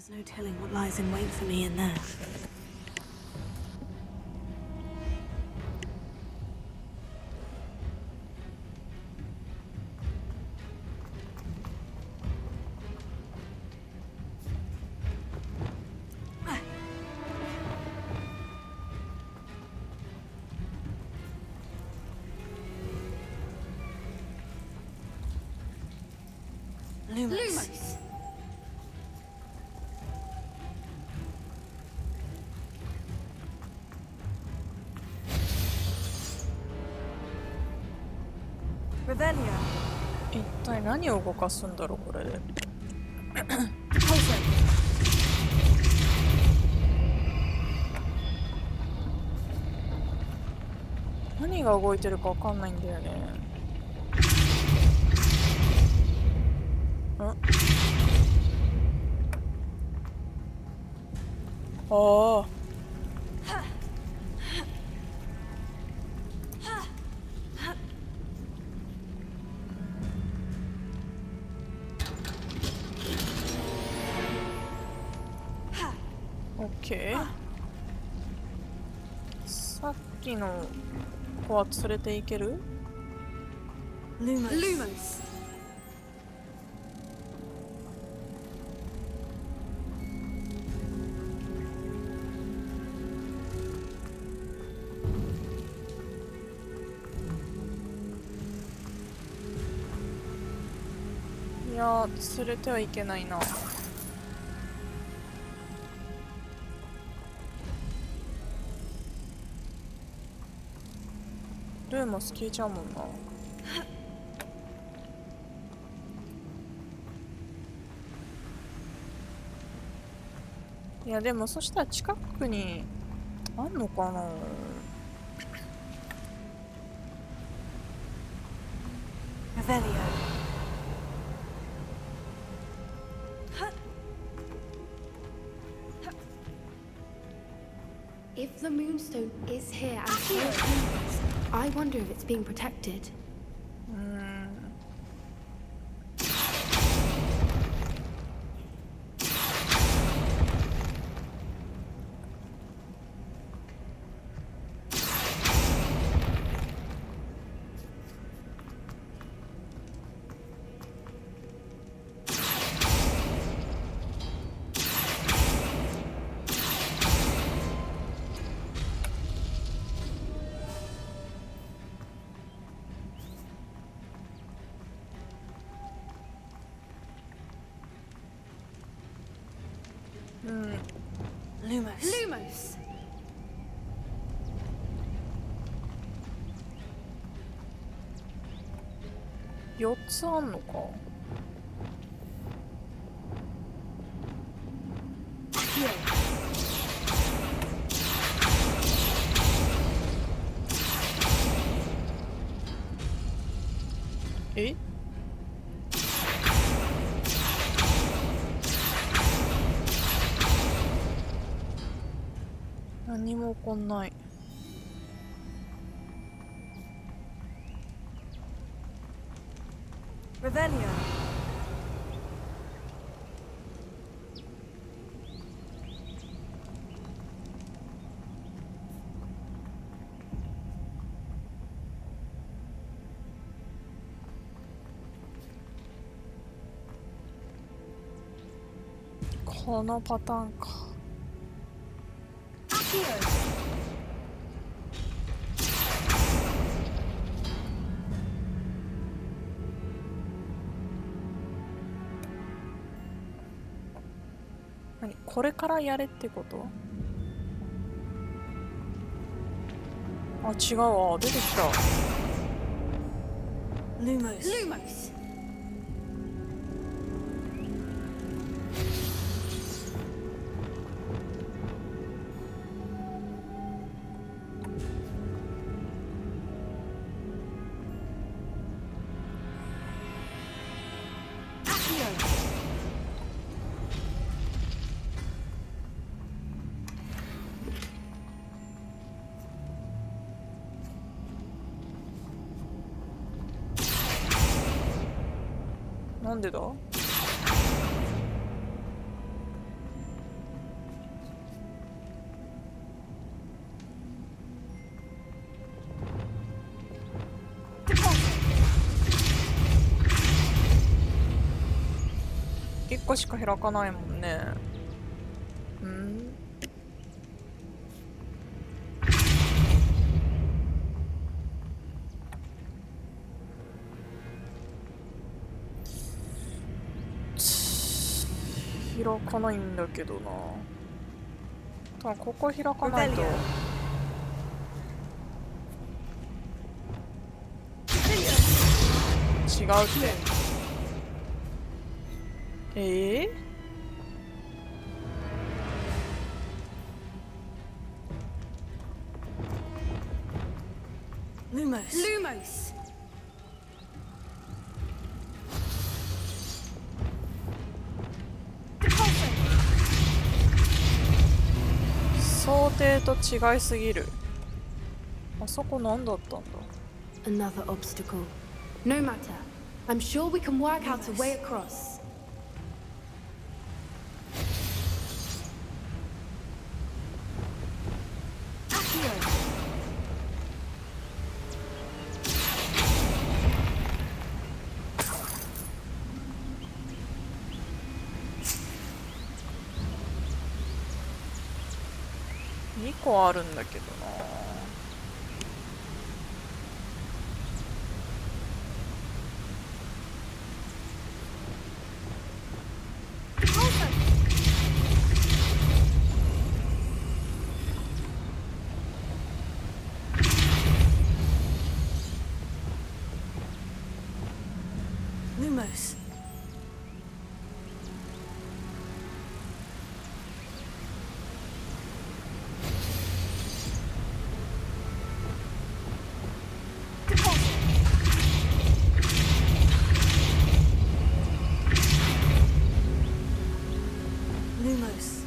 There's no telling what lies in wait for me in there. Lumos. Revelio. 一体何を動かすんだろうこれで。何が動いてるかわかんないんだよね。ああ。オッケー。さっきの子は連れて行ける？ Lumos. いやー、連れてはいけないな。ルーも消えちゃうもんな。いやでもそしたら近くにあんのかな。Revelio. If the moonstone is here and holds Lumos, I wonder if it's being protected. Lumos. 4つあんのか。え？何も起こんない。Revelio. このパターンか。何？これからやれってこと？あ、違うわ。出てきた。Lumos. なんでだ？個しか開かないもんね。うん。開かないんだけどな。多分ここ開かないと。違うって。Lumos. 想定と違いすぎる。あそこ何だったんだ。 Another obstacle. No matter. I'm sure we can work out a way across. Accio. 2個あるんだけどな。Lumos. Lumos.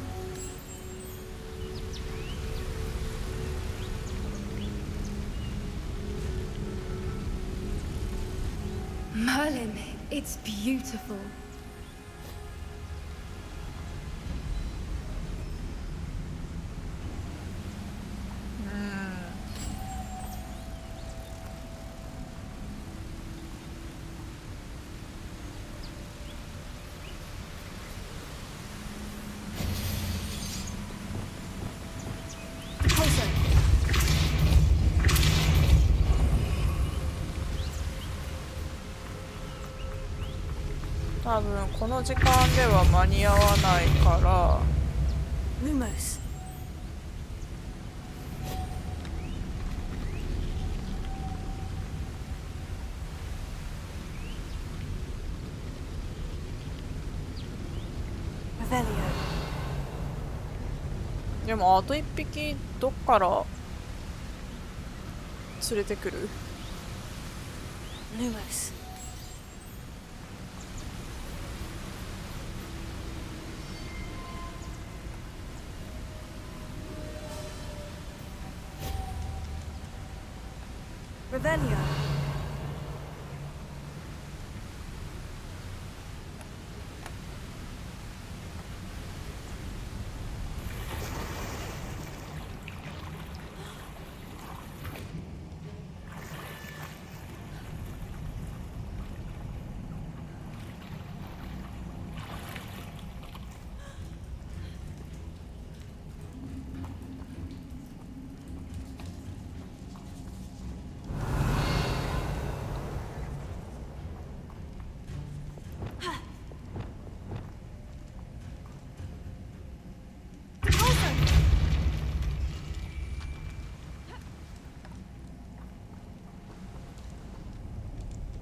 Merlin, it's beautiful. 多分この時間では間に合わないから。 Lumos. Revelio. でもあと1匹どっから連れてくる。 Lumos. Revelio.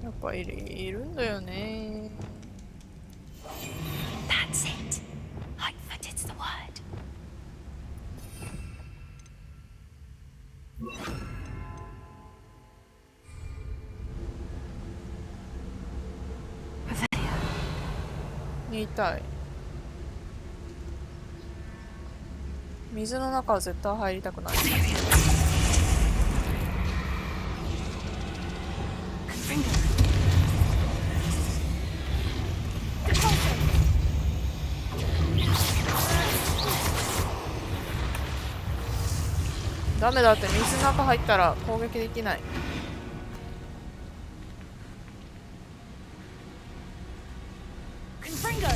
やっぱいるんだよね。 That's it. Lightfooted's the word. Revelio. 言いたい。水の中は絶対入りたくない。 ダメだって水の中入ったら攻撃できない。Confringo.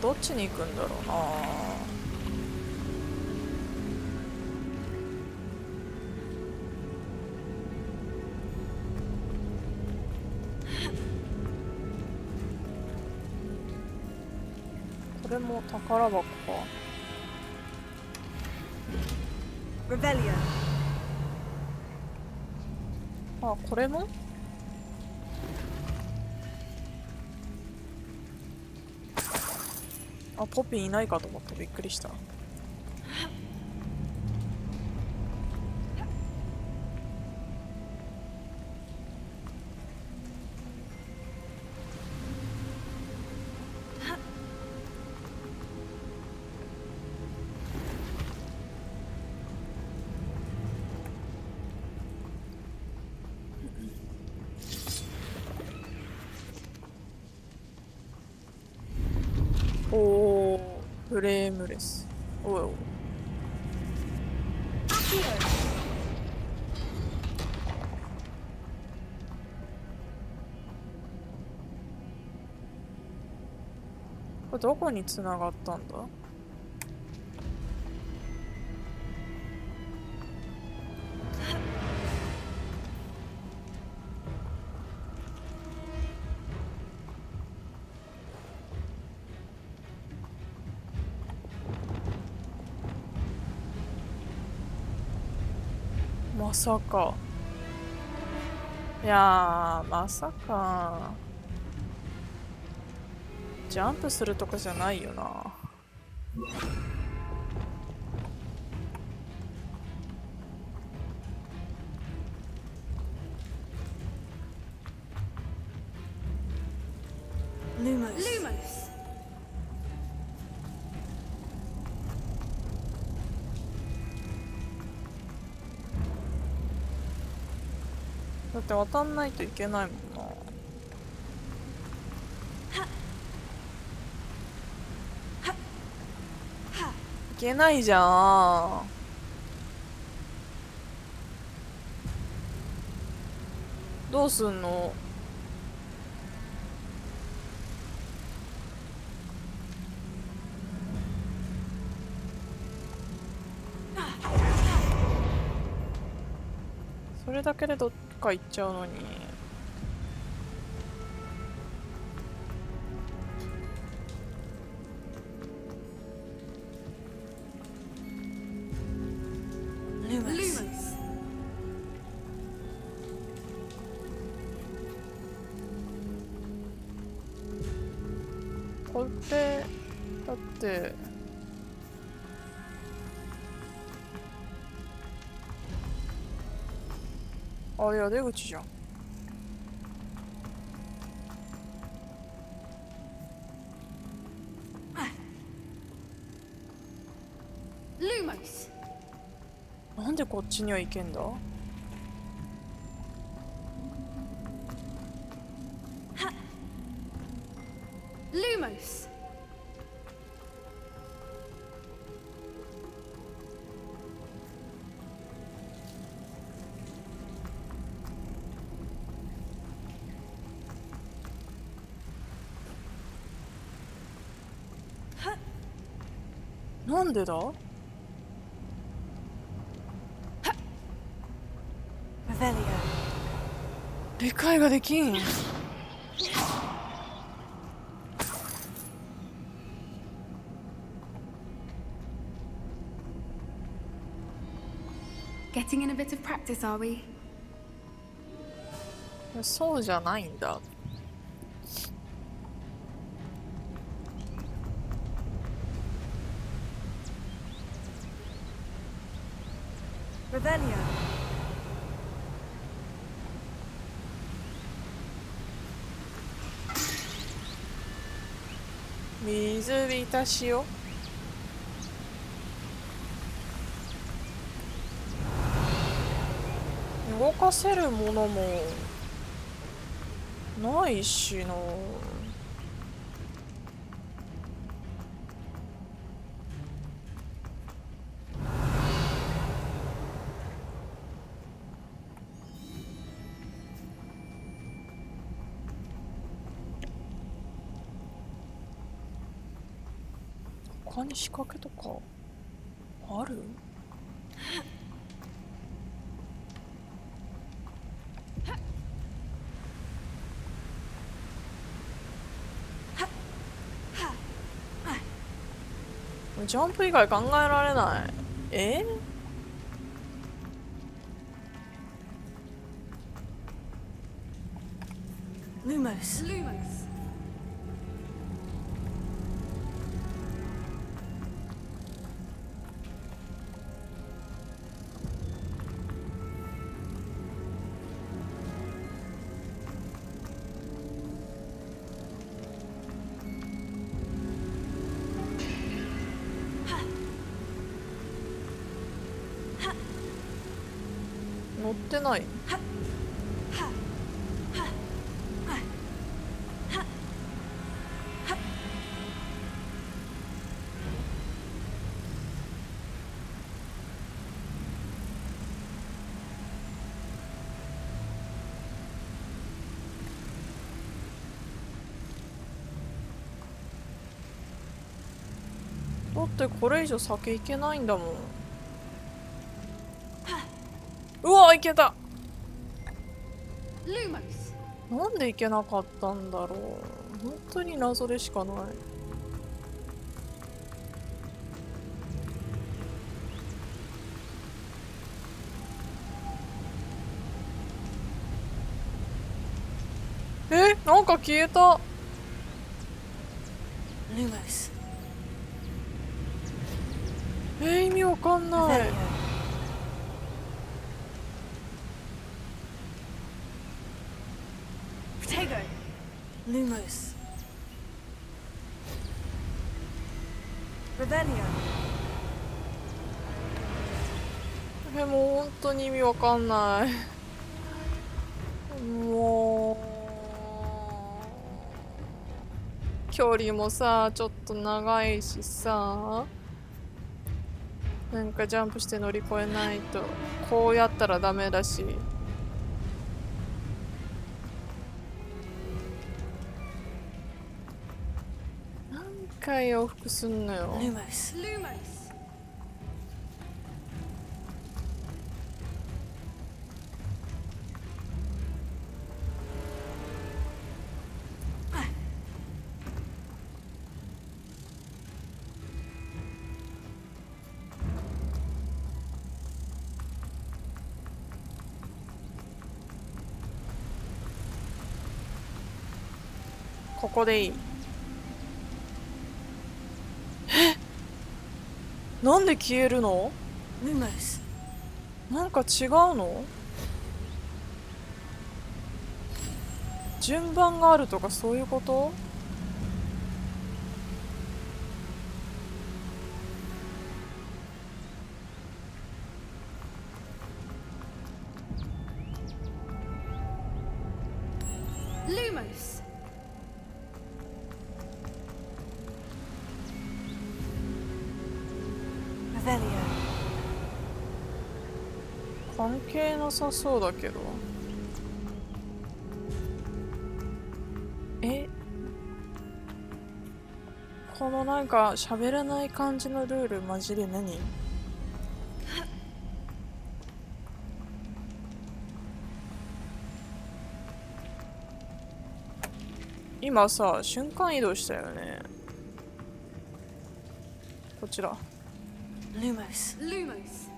どっちに行くんだろうな。これも宝箱か。Revelio. あ、これもあ、ポピーいないかと思ってびっくりした。おー、フレームレス。おいおい。これどこに繋がったんだ？まさか。いやー、まさか。ジャンプするとこじゃないよな。Lumos. Lumos! だって渡んないといけないもんな。いけないじゃん。どうすんの？それだけでどっか行っちゃうのに。Lumos. これだってあれや出口じゃん。Lumos! なんでこっちには行けんだ？ Lumos! なんでだ？ Revelio. 理解ができん。Getting in a bit of practice, are we? そうじゃないんだ。Revelio. 水浸しよ。動かせるものもないしな。他に仕掛けとかある？ジャンプ以外考えられない。Lumos. 乗ってない。だってこれ以上先行けないんだもん。うわ、行けた。なんで行けなかったんだろう。本当に謎でしかない。なんか消えた。Lumos. 意味わかんない。 Protego. Lumos. Revelio. もう本当に意味わかんない。もう距離もさちょっと長いしさ、なんかジャンプして乗り越えないと。こうやったらダメだし。何回往復すんのよ。 Lumos. ここでいい。なんで消えるの？ Lumos. なんか違うの？順番があるとかそういうこと？Lumos. 関係なさそうだけど。このなんか喋らない感じのルールマジで何？今さ瞬間移動したよね。こちら。 Lumos.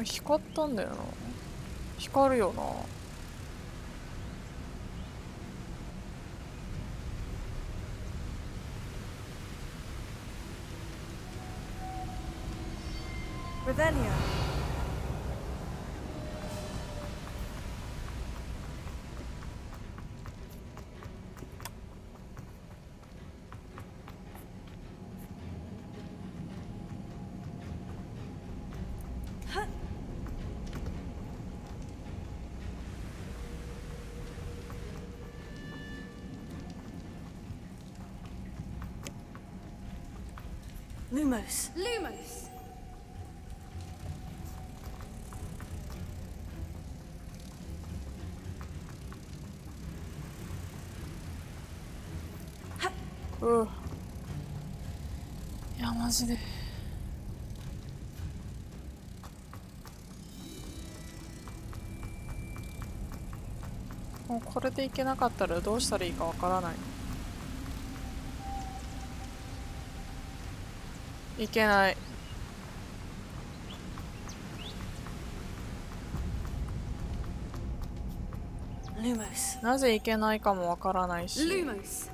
光ったんだよな。光るよな。Revelio. Lumos. Lumos.ういやマジでもうこれでいけなかったらどうしたらいいかわからない。いけない。Lumos. なぜいけないかもわからないし。 Lumos.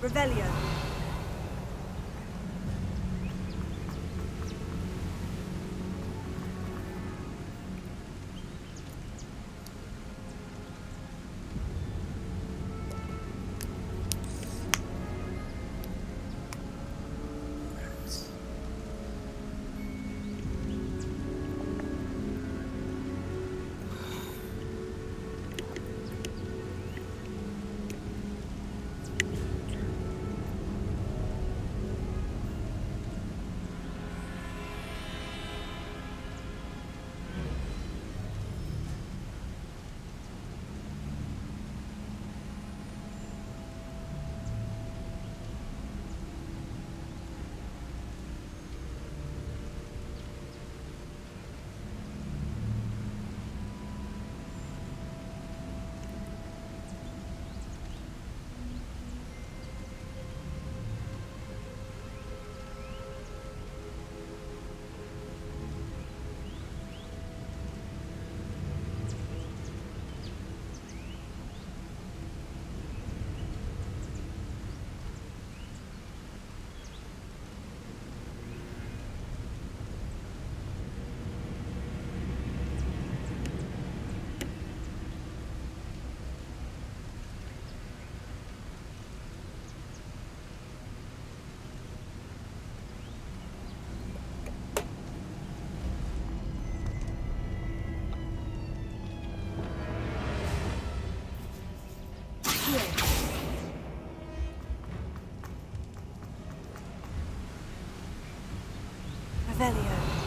Revelio. Revelio.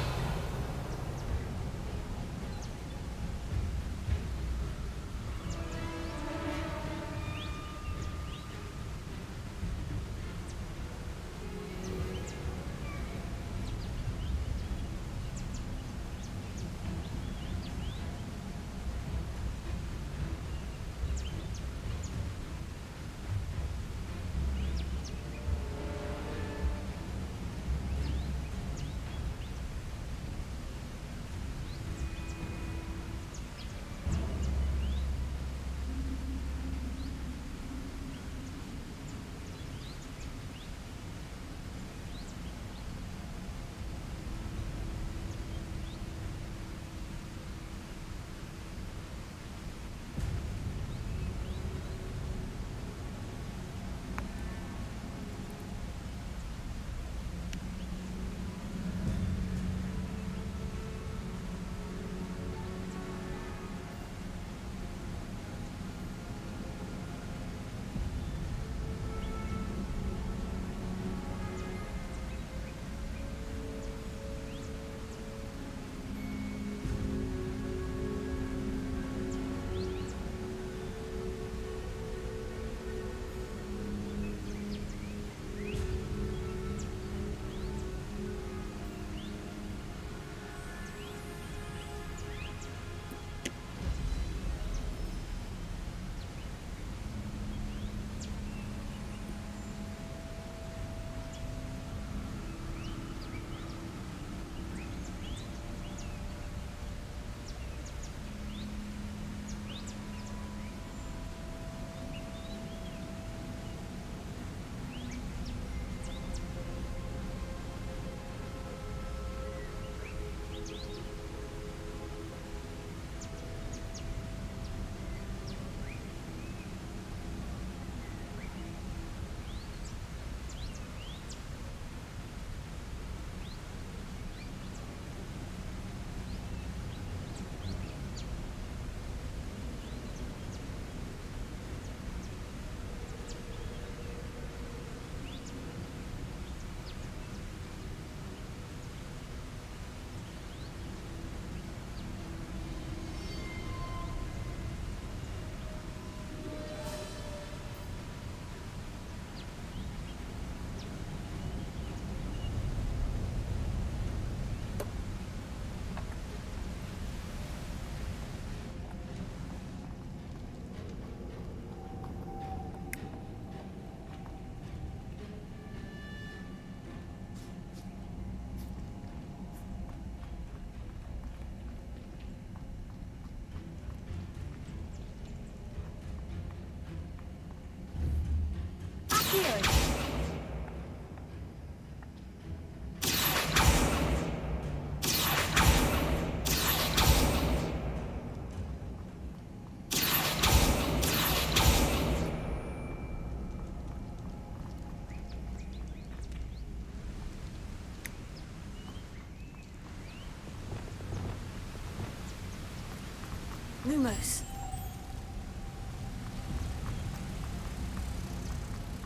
Lumos.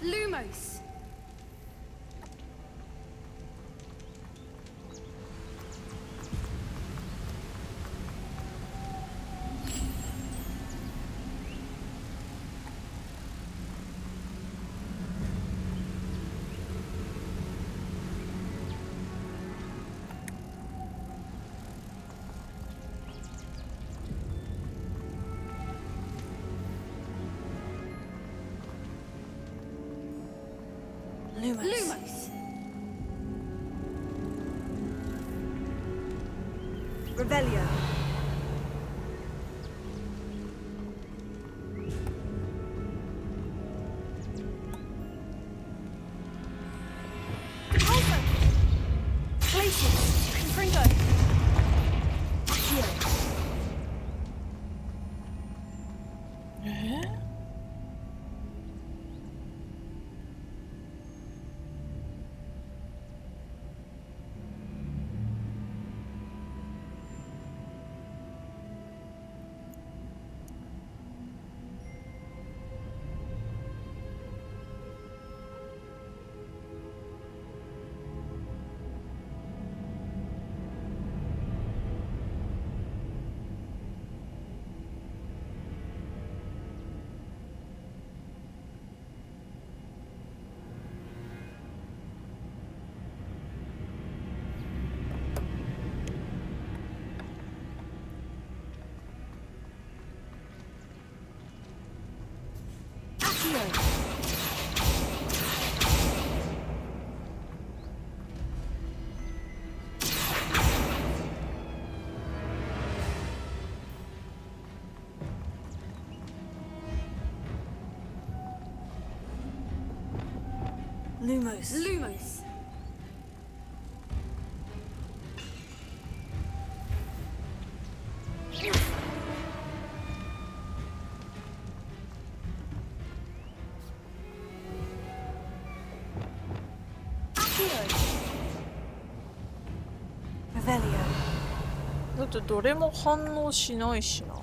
Lumos! Lumos. Lumos! Revelio. Alpha. Glacius. Confringo. Accio. Lumos. Lumos. Revelio. だってどれも反応しないしな。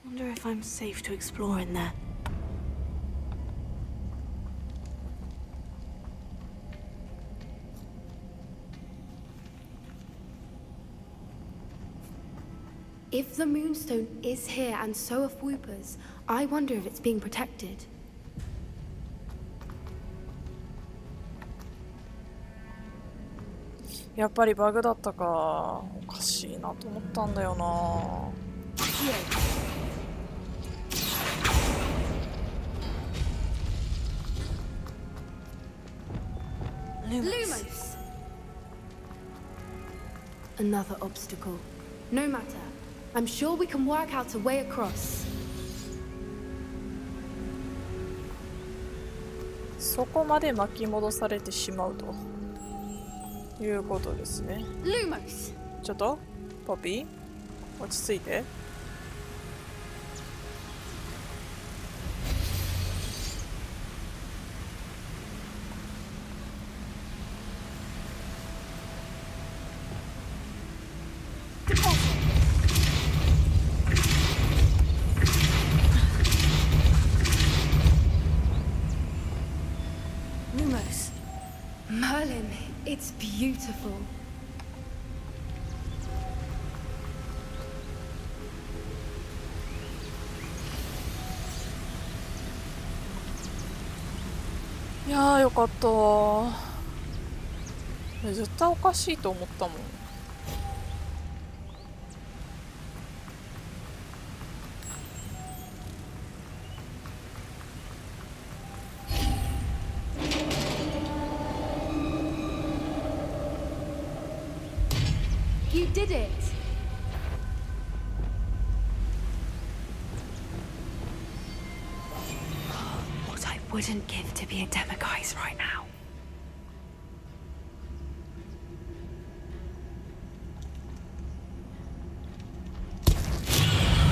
Wonder if I'm safe to explore in there. If the Moonstone is here and so are Whoopers, I wonder if it's being protected. やっぱりバグだったか。おかしいなと思ったんだよな。Lumos! Another obstacle. No matter. I'm sure we can work out a way across. そこまで巻き戻されてしまうということですね。Lumos! ちょっとポピー落ち着いて。beautiful. Yeah, よかった。絶対おかしいと思ったもん。You did it! What I wouldn't give to be a demiguise right now.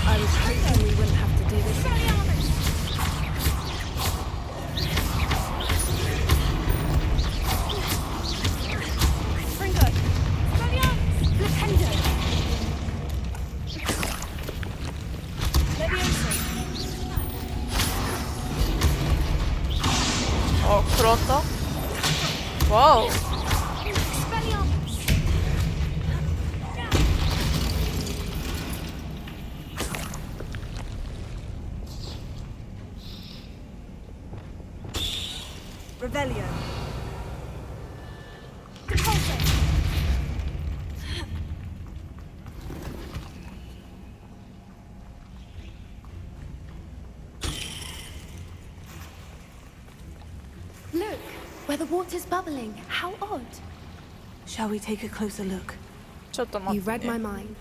I was hoping we wouldn't have to do this again. 어, 그렇다? 와우. Revelio. Look, where the water's bubbling. How odd. Shall we take a closer look? ちょっと待 You って、 read my ね。 mind.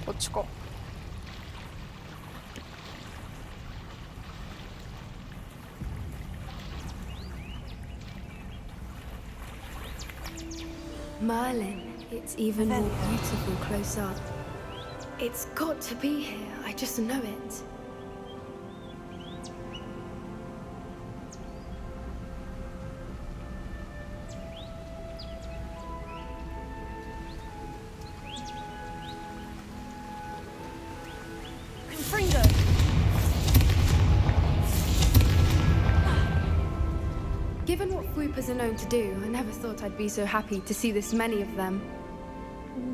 こっちか。Merlin, it's even more beautiful close up. It's got to be here. I just know it. Confringo. Given what Fwoopers are known to do, I never thought I'd be so happy to see this many of them.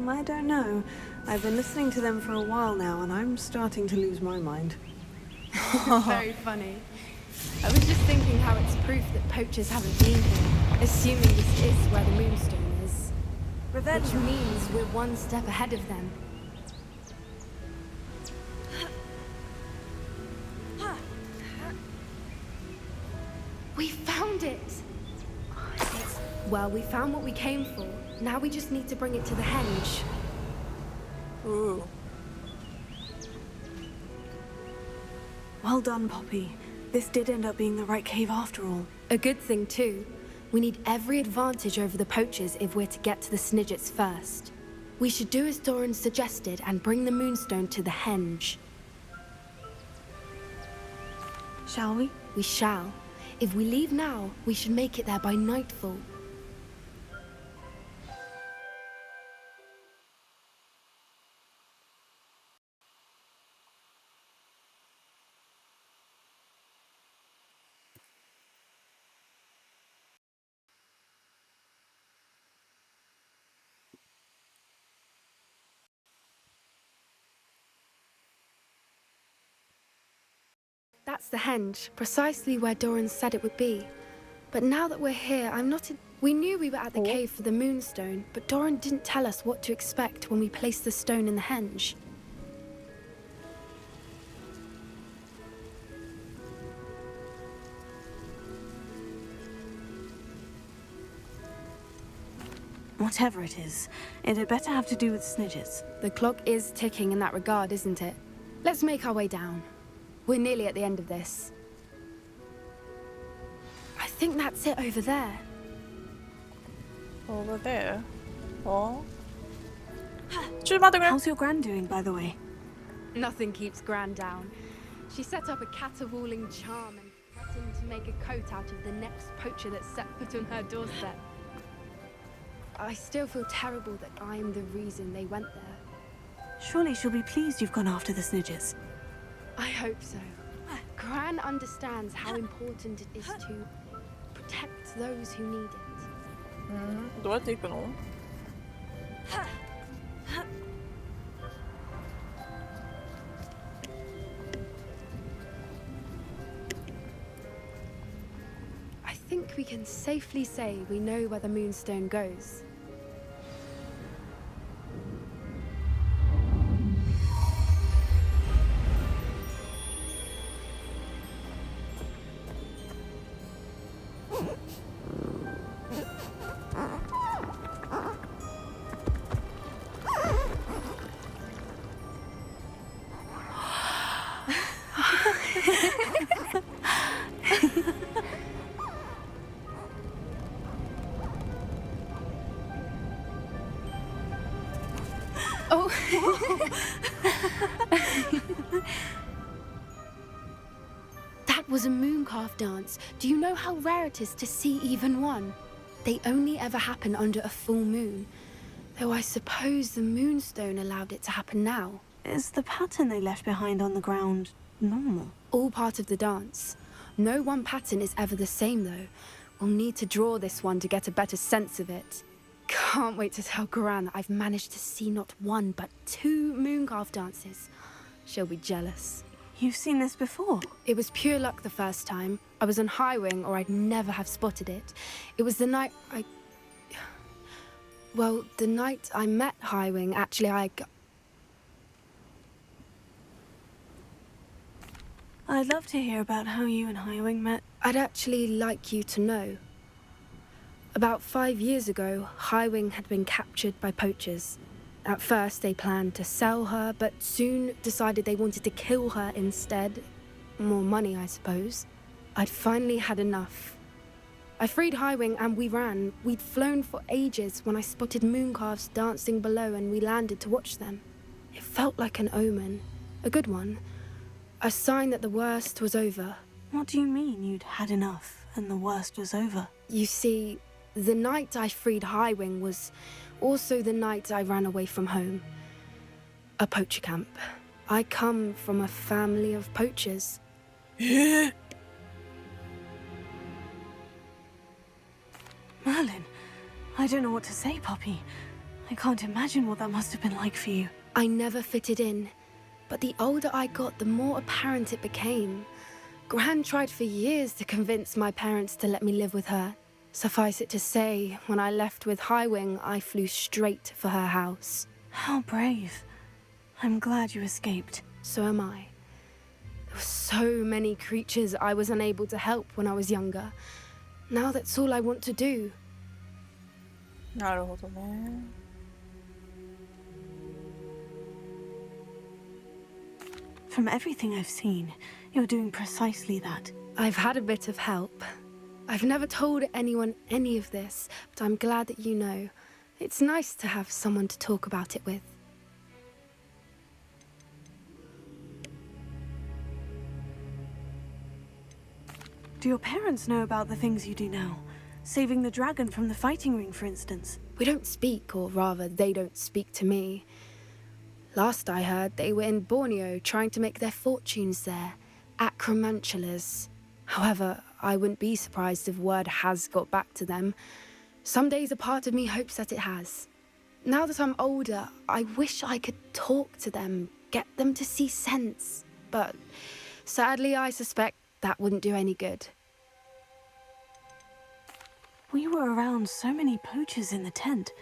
I don't know. I've been listening to them for a while now, and I'm starting to lose my mind. Very funny. I was just thinking how it's proof that poachers haven't been here, assuming this is where the Moonstone is. Which means we're one step ahead of them. We found it! Well, we found what we came for. Now we just need to bring it to the henge. Ooh. Well done, Poppy. This did end up being the right cave after all. A good thing, too. We need every advantage over the poachers if we're to get to the Snidgets first. We should do as Doran suggested and bring the Moonstone to the henge. Shall we? We shall. If we leave now, we should make it there by nightfall. That's the henge, precisely where Doran said it would be. But now that we're here, We knew we were at the cave for the Moonstone, but Doran didn't tell us what to expect when we placed the stone in the henge. Whatever it is, it had better have to do with Snidgets. The clock is ticking in that regard, isn't it? Let's make our way down. We're nearly at the end of this. I think that's it over there. Over there? Oh. 출마등을. How's your gran doing, by the way? Nothing keeps Gran down. She set up a caterwauling charm and threatened to make a coat out of the next poacher that set foot on her doorstep. I still feel terrible that I'm the reason they went there. Surely she'll be pleased you've gone after the Snidges. I hope so. Gran understands how important it is to protect those who need it. どうやって行くの？ I think we can safely say we know where the Moonstone goes. Oh. That was a mooncalf dance. Do you know how rare it is to see even one? They only ever happen under a full moon. Though I suppose the Moonstone allowed it to happen now. Is the pattern they left behind on the ground normal? All part of the dance. No one pattern is ever the same, though. We'll need to draw this one to get a better sense of it. Can't wait to tell Gran that I've managed to see not one, but 2 mooncalf dances. She'll be jealous. You've seen this before? It was pure luck the first time. I was on High Wing, or I'd never have spotted it. It was the night Well, the night I met High Wing, actually, I'd love to hear about how you and Highwing met. I'd actually like you to know. About 5 years ago, Highwing had been captured by poachers. At first, they planned to sell her, but soon decided they wanted to kill her instead. More money, I suppose. I'd finally had enough. I freed Highwing and we ran. We'd flown for ages when I spotted mooncalves dancing below and we landed to watch them. It felt like an omen. A good one. A sign that the worst was over. What do you mean you'd had enough and the worst was over? You see, the night I freed Highwing was also the night I ran away from home. A poacher camp. I come from a family of poachers. Merlin, I don't know what to say, Poppy. I can't imagine what that must have been like for you. I never fitted in, but the older I got, the more apparent it became. Gran tried for years to convince my parents to let me live with her. Suffice it to say, when I left with Highwing, I flew straight for her house. How brave. I'm glad you escaped. So am I. There were so many creatures I was unable to help when I was younger. Now that's all I want to do. なるほどね。From everything I've seen, you're doing precisely that. I've had a bit of help. I've never told anyone any of this, but I'm glad that you know. It's nice to have someone to talk about it with. Do your parents know about the things you do now? Saving the dragon from the fighting ring, for instance. We don't speak, or rather, they don't speak to me. Last I heard, they were in Borneo trying to make their fortunes there. Acromantulas. However, I wouldn't be surprised if word has got back to them. Some days a part of me hopes that it has. Now that I'm older, I wish I could talk to them, get them to see sense. But sadly, I suspect that wouldn't do any good. We were around so many poachers in the tent.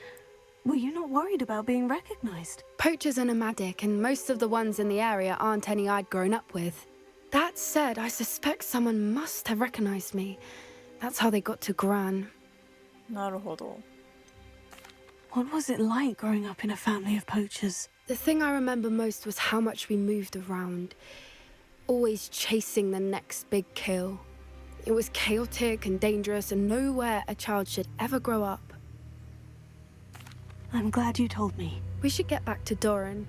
Were you not worried about being recognized? Poachers are nomadic, and most of the ones in the area aren't any I'd grown up with. That said, I suspect someone must have recognized me. That's how they got to Gran. なるほど。 What was it like growing up in a family of poachers? The thing I remember most was how much we moved around, always chasing the next big kill. It was chaotic and dangerous, and nowhere a child should ever grow up. I'm glad you told me. We should get back to Doran.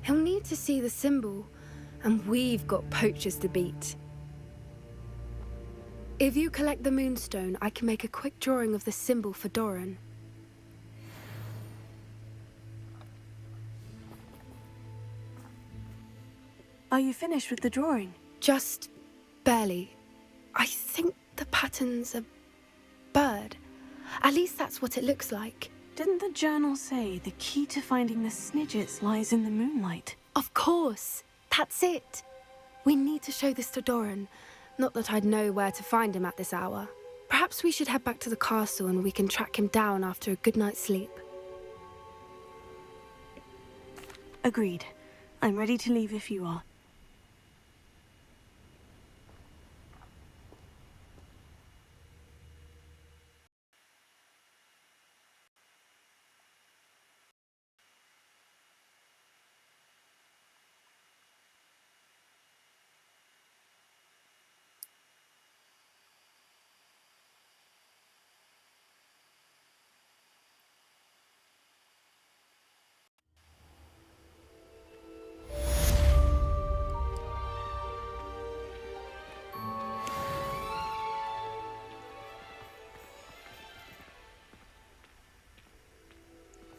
He'll need to see the symbol, and we've got poachers to beat. If you collect the Moonstone, I can make a quick drawing of the symbol for Doran. Are you finished with the drawing? Just barely. I think the pattern's a bird. At least that's what it looks like. Didn't the journal say the key to finding the snidgets lies in the moonlight? Of course. That's it. We need to show this to Doran. Not that I'd know where to find him at this hour. Perhaps we should head back to the castle and we can track him down after a good night's sleep. Agreed. I'm ready to leave if you are.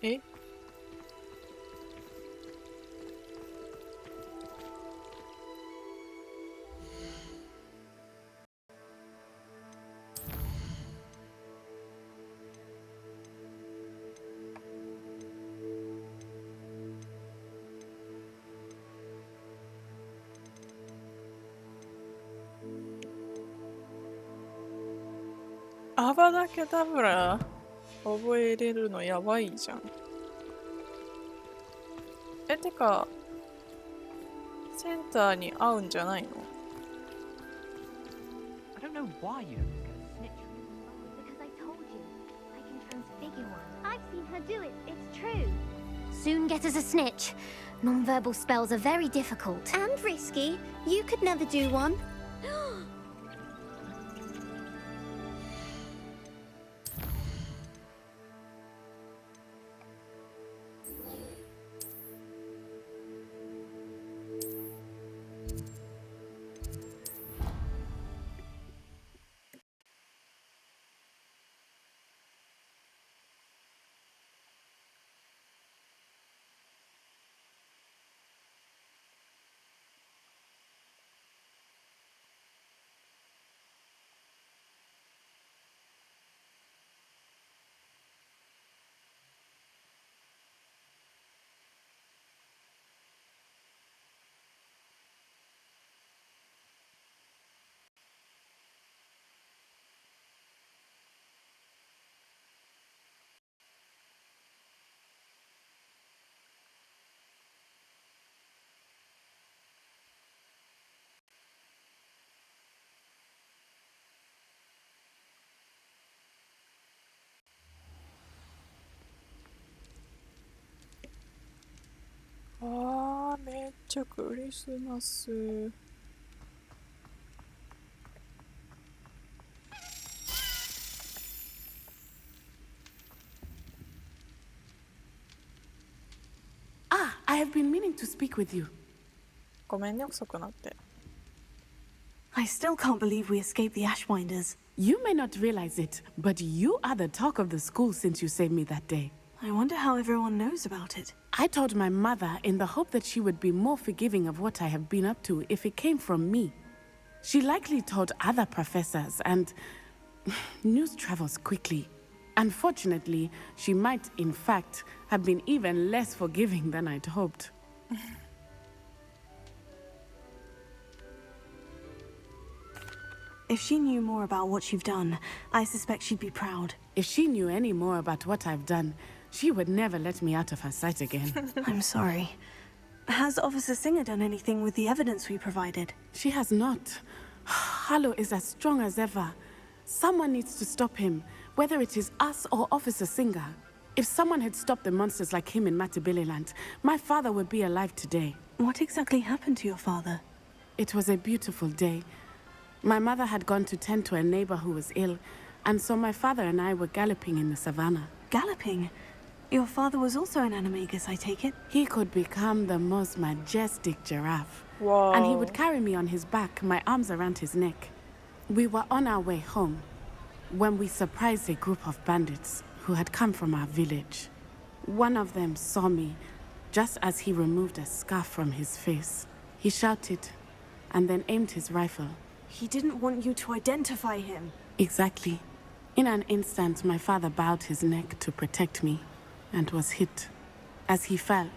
Eh?アバダケダブラ覚えれるのやばいじゃん。てかセンターに合うんじゃないの？ I don't know why you don't get a snitch. Because I told you, I can transfigure one. I've seen her do it, it's true. Soon get us a snitch. Non-verbal spells are very difficult. And risky. You could never do one.あー、めっちゃクリスマス。Ah, I have been meaning to speak with you. ごめんね、遅くなって。I still can't believe we escaped the Ashwinders. You may not realize it, but you are the talk of the school since you saved me that day. I wonder how everyone knows about it. I told my mother in the hope that she would be more forgiving of what I have been up to if it came from me. She likely told other professors, and news travels quickly. Unfortunately, she might, in fact, have been even less forgiving than I'd hoped. If she knew more about what you've done, I suspect she'd be proud. If she knew any more about what I've done, she would never let me out of her sight again. I'm sorry. Has Officer Singer done anything with the evidence we provided? She has not. Harlow is as strong as ever. Someone needs to stop him, whether it is us or Officer Singer. If someone had stopped the monsters like him in Matabeleland, my father would be alive today. What exactly happened to your father? It was a beautiful day. My mother had gone to tend to a neighbor who was ill, and so my father and I were galloping in the savannah. Galloping? Your father was also an animagus, I take it? He could become the most majestic giraffe. Wow. And he would carry me on his back, my arms around his neck. We were on our way home when we surprised a group of bandits who had come from our village. One of them saw me just as he removed a scarf from his face. He shouted and then aimed his rifle. He didn't want you to identify him. Exactly. In an instant, my father bowed his neck to protect me and was hit. As he fell,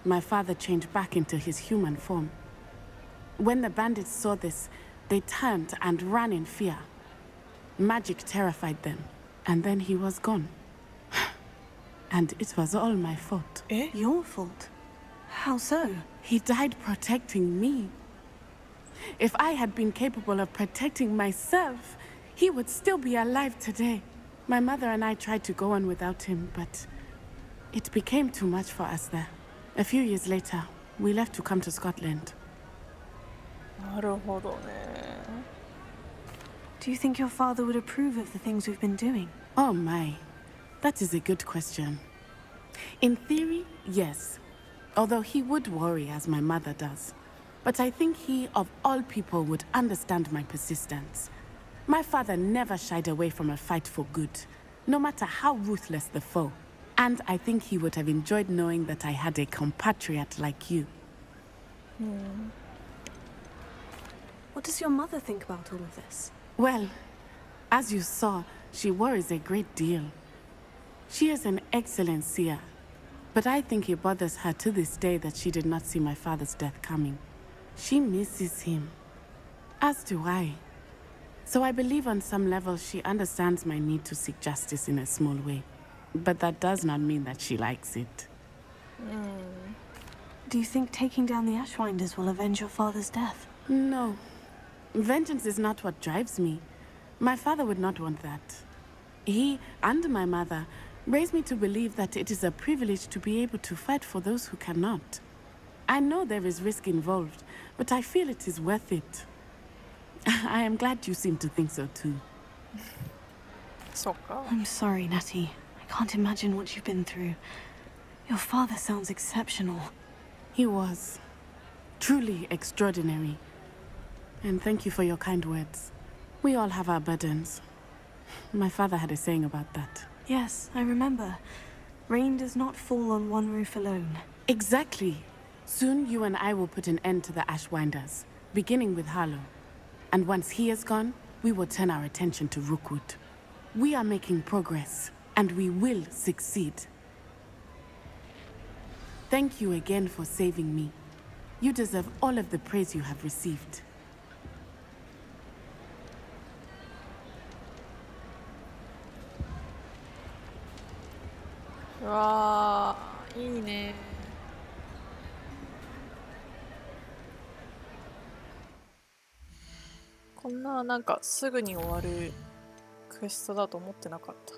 my father changed back into his human form. When the bandits saw this, they turned and ran in fear. Magic terrified them, and then he was gone. And it was all my fault. Your fault? How so? He died protecting me. If I had been capable of protecting myself, he would still be alive today. My mother and I tried to go on without him, but it became too much for us there. A few years later, we left to come to Scotland. なるほどね。 Do you think your father would approve of the things we've been doing? Oh my, that is a good question. In theory, yes. Although he would worry as my mother does. But I think he, of all people, would understand my persistence. My father never shied away from a fight for good, no matter how ruthless the foe. And I think he would have enjoyed knowing that I had a compatriot like you. What does your mother think about all of this? Well, as you saw, she worries a great deal. She is an excellent seer, but I think it bothers her to this day that she did not see my father's death coming. She misses him, as do I. So I believe on some level she understands my need to seek justice in a small way. But that does not mean that she likes it. Do you think taking down the Ashwinders will avenge your father's death? No. Vengeance is not what drives me. My father would not want that. He and my mother raised me to believe that it is a privilege to be able to fight for those who cannot. I know there is risk involved, but I feel it is worth it. I am glad you seem to think so too. そっか。 I'm sorry, Natty. I can't imagine what you've been through. Your father sounds exceptional. He was truly extraordinary. And thank you for your kind words. We all have our burdens. My father had a saying about that. Yes, I remember. Rain does not fall on one roof alone. Exactly. Soon you and I will put an end to the Ashwinders, beginning with Harlow. And once he is gone, we will turn our attention to Rookwood. We are making progress, and we will succeed. Thank you again for saving me. You deserve all of the praise you have received. うわー、いいね。こんななんかすぐに終わるクエストだと思ってなかった。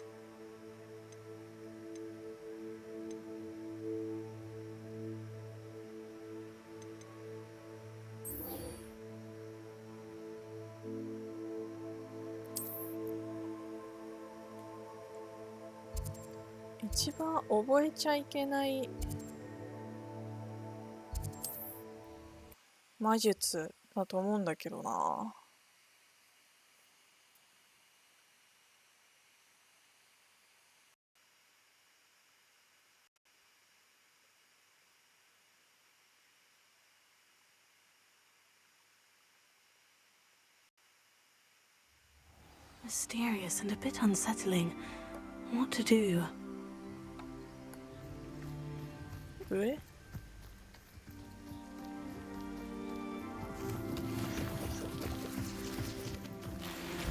一番覚えちゃいけない魔術だと思うんだけどな。Mysterious and a bit unsettling. What to do? 上？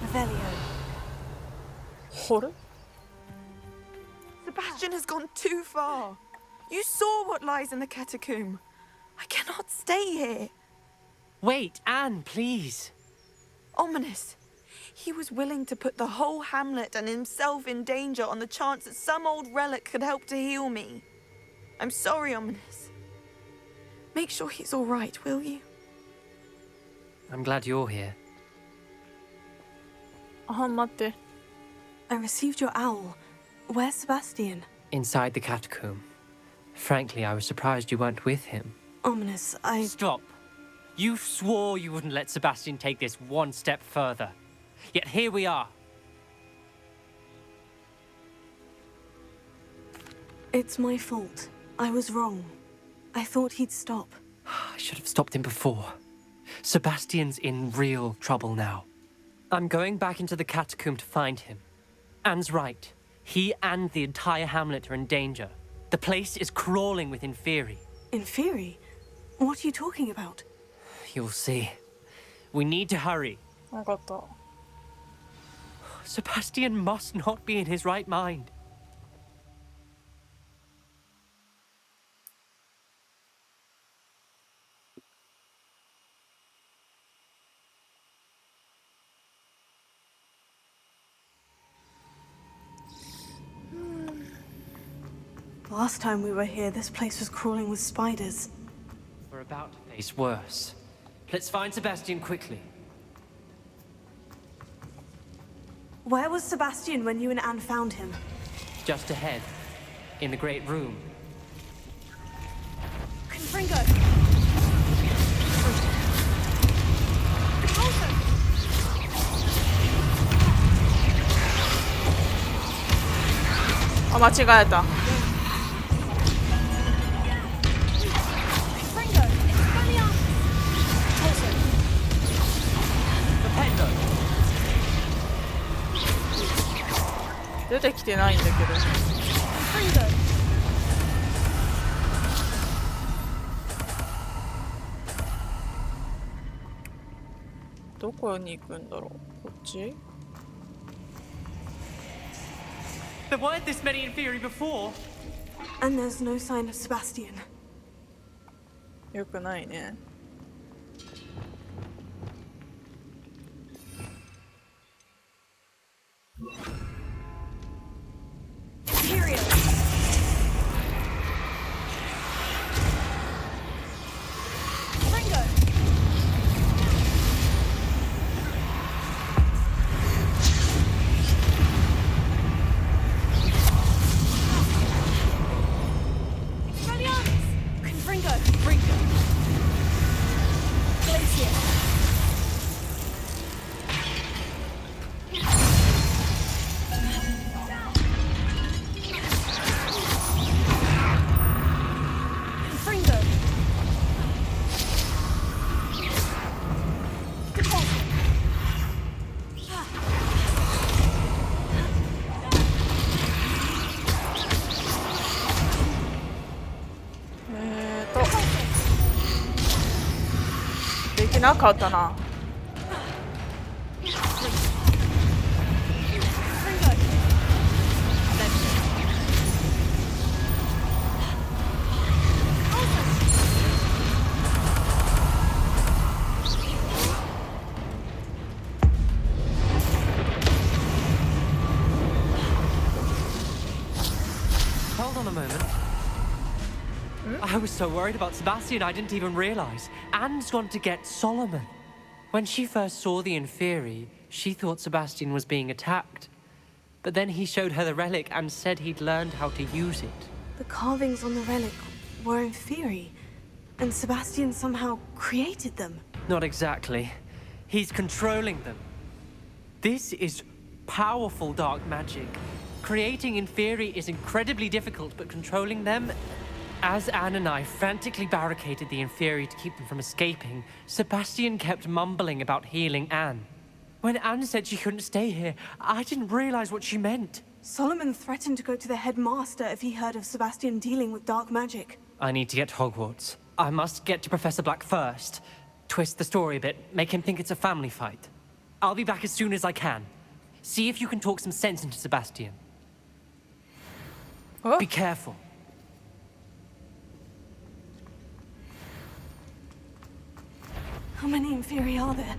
Revelio. あれ？ Sebastian has gone too far. You saw what lies in the catacomb. I cannot stay here. Wait, Anne, please. Ominous. He was willing to put the whole hamlet and himself in danger on the chance that some old relic could help to heal me. I'm sorry, Ominous. Make sure he's all right, will you? I'm glad you're here. あ、待って。I received your owl. Where's Sebastian? Inside the catacomb. Frankly, I was surprised you weren't with him. Ominous, I... Stop. You swore you wouldn't let Sebastian take this one step further. Yet here we are. It's my fault. I was wrong. I thought he'd stop. I should have stopped him before. Sebastian's in real trouble now. I'm going back into the catacomb to find him. Anne's right. He and the entire hamlet are in danger. The place is crawling with Inferi. Inferi? What are you talking about? You'll see. We need to hurry. 分かった。 Sebastian must not be in his right mind. Last time we were here, this place was crawling with spiders. We're about to face worse. Let's find Sebastian quickly. Where was Sebastian when you and Anne found him? Just ahead, in the great room. Confringo! Oh, 間違えた。 出てきてないんだけど。どこに行くんだろう。こっち？ There weren't this many Inferi before. And there's no sign of Sebastian. よくないね。 できなかったな。 Hold on a moment. I was so worried about Sebastian, I didn't even realize. Anne's gone to get Solomon. When she first saw the Inferi, she thought Sebastian was being attacked. But then he showed her the relic and said he'd learned how to use it. The carvings on the relic were Inferi, and Sebastian somehow created them. Not exactly. He's controlling them. This is powerful dark magic. Creating Inferi is incredibly difficult, but controlling them... As Anne and I frantically barricaded the Inferi to keep them from escaping, Sebastian kept mumbling about healing Anne. When Anne said she couldn't stay here, I didn't realize what she meant. Solomon threatened to go to the headmaster if he heard of Sebastian dealing with dark magic. I need to get to Hogwarts. I must get to Professor Black first. Twist the story a bit, make him think it's a family fight. I'll be back as soon as I can. See if you can talk some sense into Sebastian. Oh. Be careful. How many Inferi are there?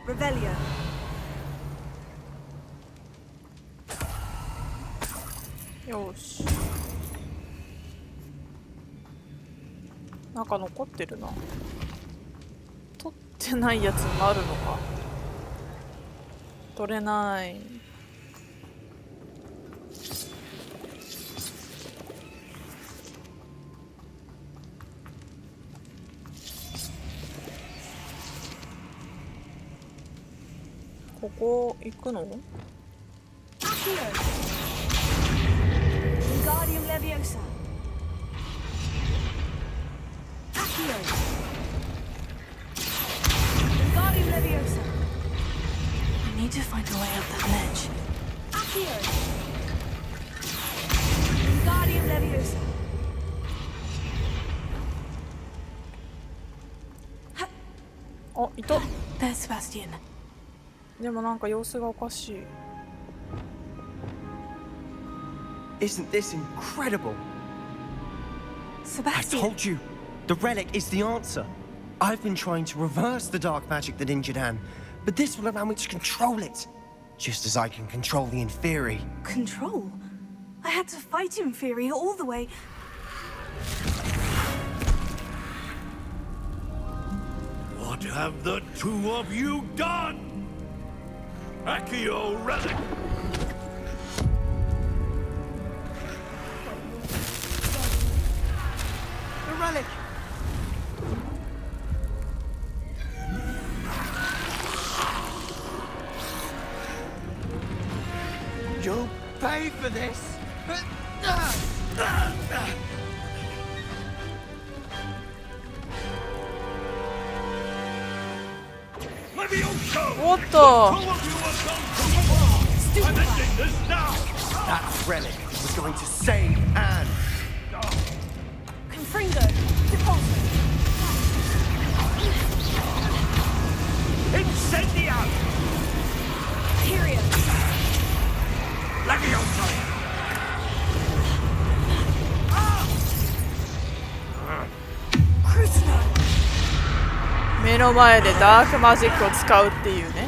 Revelio. よし。なんか残ってるな。取ってないやつもあるのか。取れない。ここ行くの？ Wingardium Leviosa. Accio. Wingardium Leviosa. I need to find a way up that ledge. Accio. Wingardium Leviosa. あ、いた。 There's Sebastian. でもなんか様子がおかしい。 Isn't this incredible? I Sebastian. told you, the relic is the answer. I've been trying to reverse the dark magic that injured Anne, but this will allow me to control it, just as I can control the Inferi. Control? I had to fight him, Fury, all the way. What have the two of you done? Accio relic! The relic! You'll pay for this!おっと。 I'm ending this now! That relic was going to save Anne! Confringo. Depulso. Incendio! Tyrion. Leviosa! 目の前でダークマジックを使うっていうね。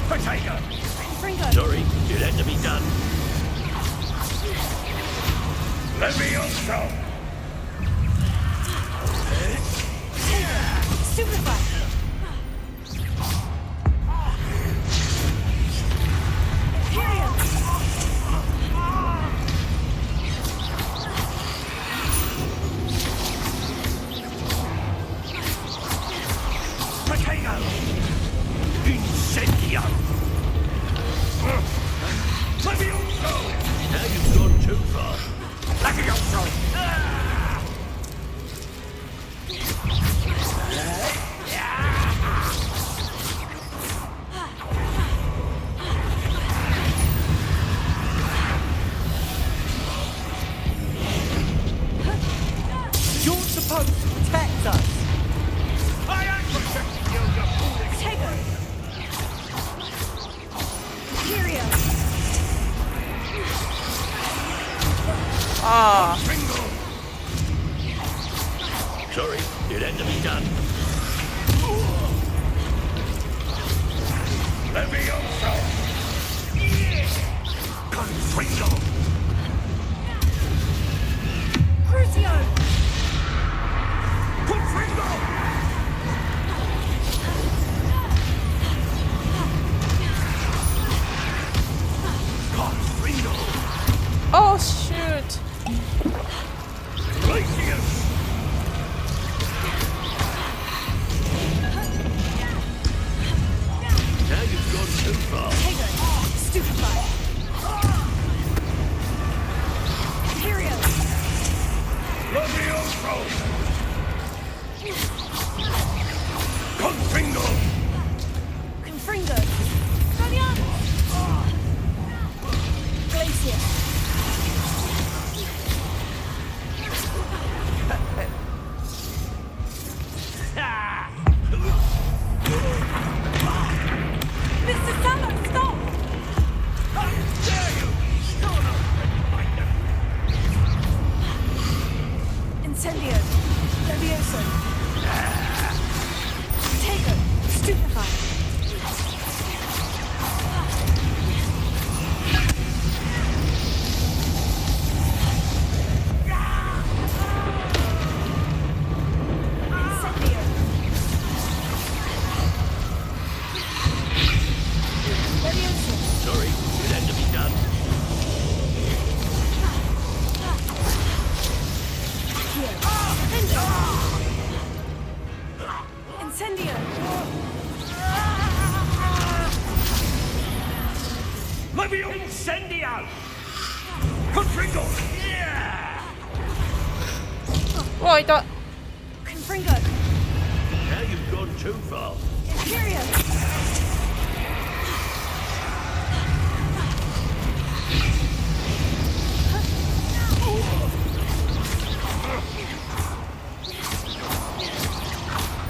Potato! Confringo. Sorry, it had to be done. Leviosa! Stupefy. Tyrion. Potato! Incendio! Leviosa! Now you've gone too far. Leviosa! You're supposed to protect us! I am protecting you, you foolish Tego. Tyrion. ああ。 Bingo! Sorry, it had to be done. Leviosa! Confringo! Crucio. Confringo! Confringo! Oh shoot. Glacius! Now you've gone too far. Tego. Stupefy. Tyrion. Leviosa! Confringo! Confringo. Valiant. Glacier. Mr. Sallow, stop! How dare you! Son of a... Incendio. Levioso. Take her. Stupefy. Sorry, it had to be done. Incendio. Levio Incendio! Confringo! Oh, いた。 Confringo. Now you've gone too far. Imperio.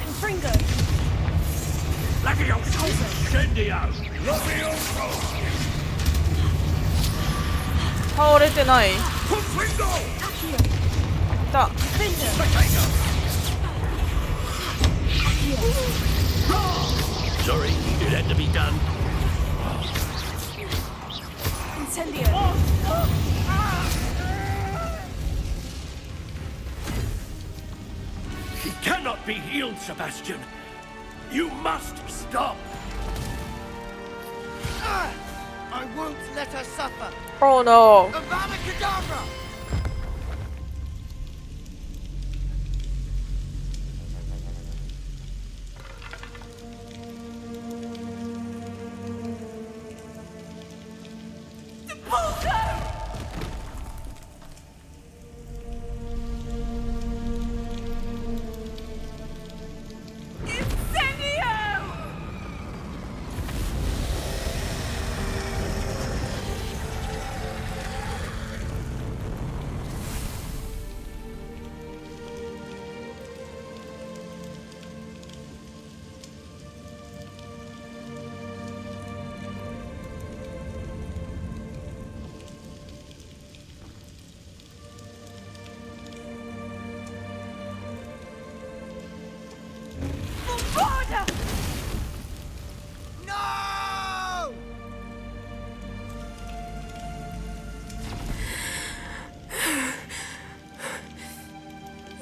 Confringo. Levio Incendio! Levioso! 倒れてない。い Confringo! た。 Sorry, it had to be done. Incendio. He cannot be healed, Sebastian. You must stop. I won't let her suffer. Oh no. Avada Kedavra! No!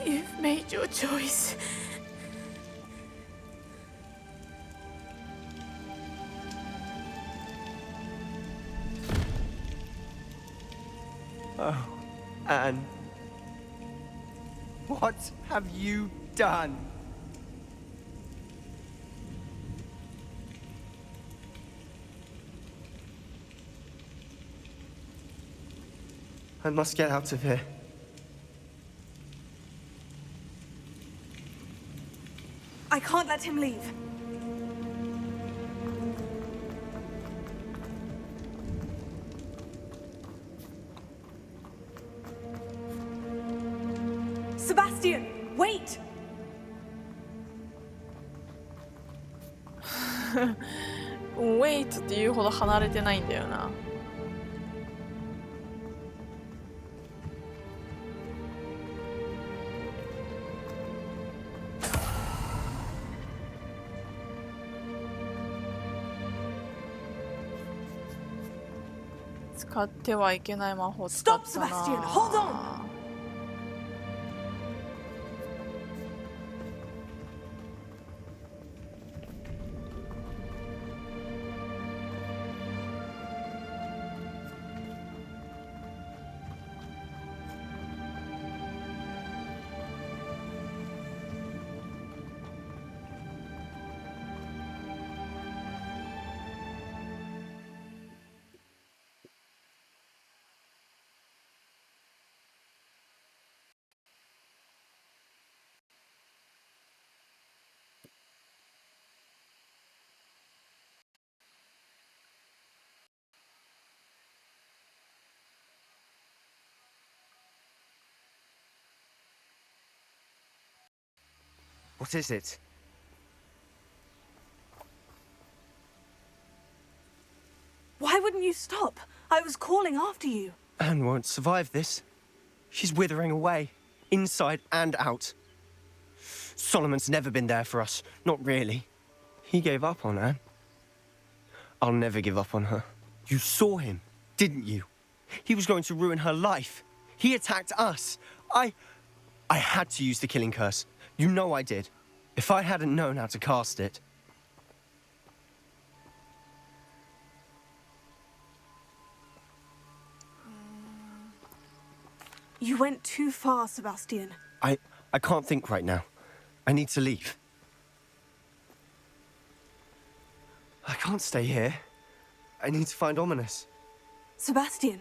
You've made your choice. Oh, Anne. What have you done? I must get out of here. I can't let him leave. Sebastian, wait! Wait って言うほど離れてないんだよな。使ってはいけない魔法使ったな。 Stop, Sebastian! Hold on! What is it? Why wouldn't you stop? I was calling after you. Anne won't survive this. She's withering away, inside and out. Solomon's never been there for us. Not really. He gave up on Anne. I'll never give up on her. You saw him, didn't you? He was going to ruin her life. He attacked us. I had to use the killing curse. You know I did. If I hadn't known how to cast it... You went too far, Sebastian. I can't think right now. I need to leave. I can't stay here. I need to find Ominous. Sebastian.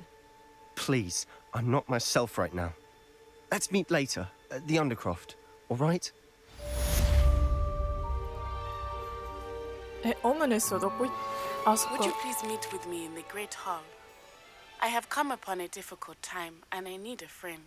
Please, I'm not myself right now. Let's meet later at the Undercroft, all right? オムネスはどこあ、そっ Would you か。 please meet with me in the Great Hall? I have come upon a difficult time and I need a friend.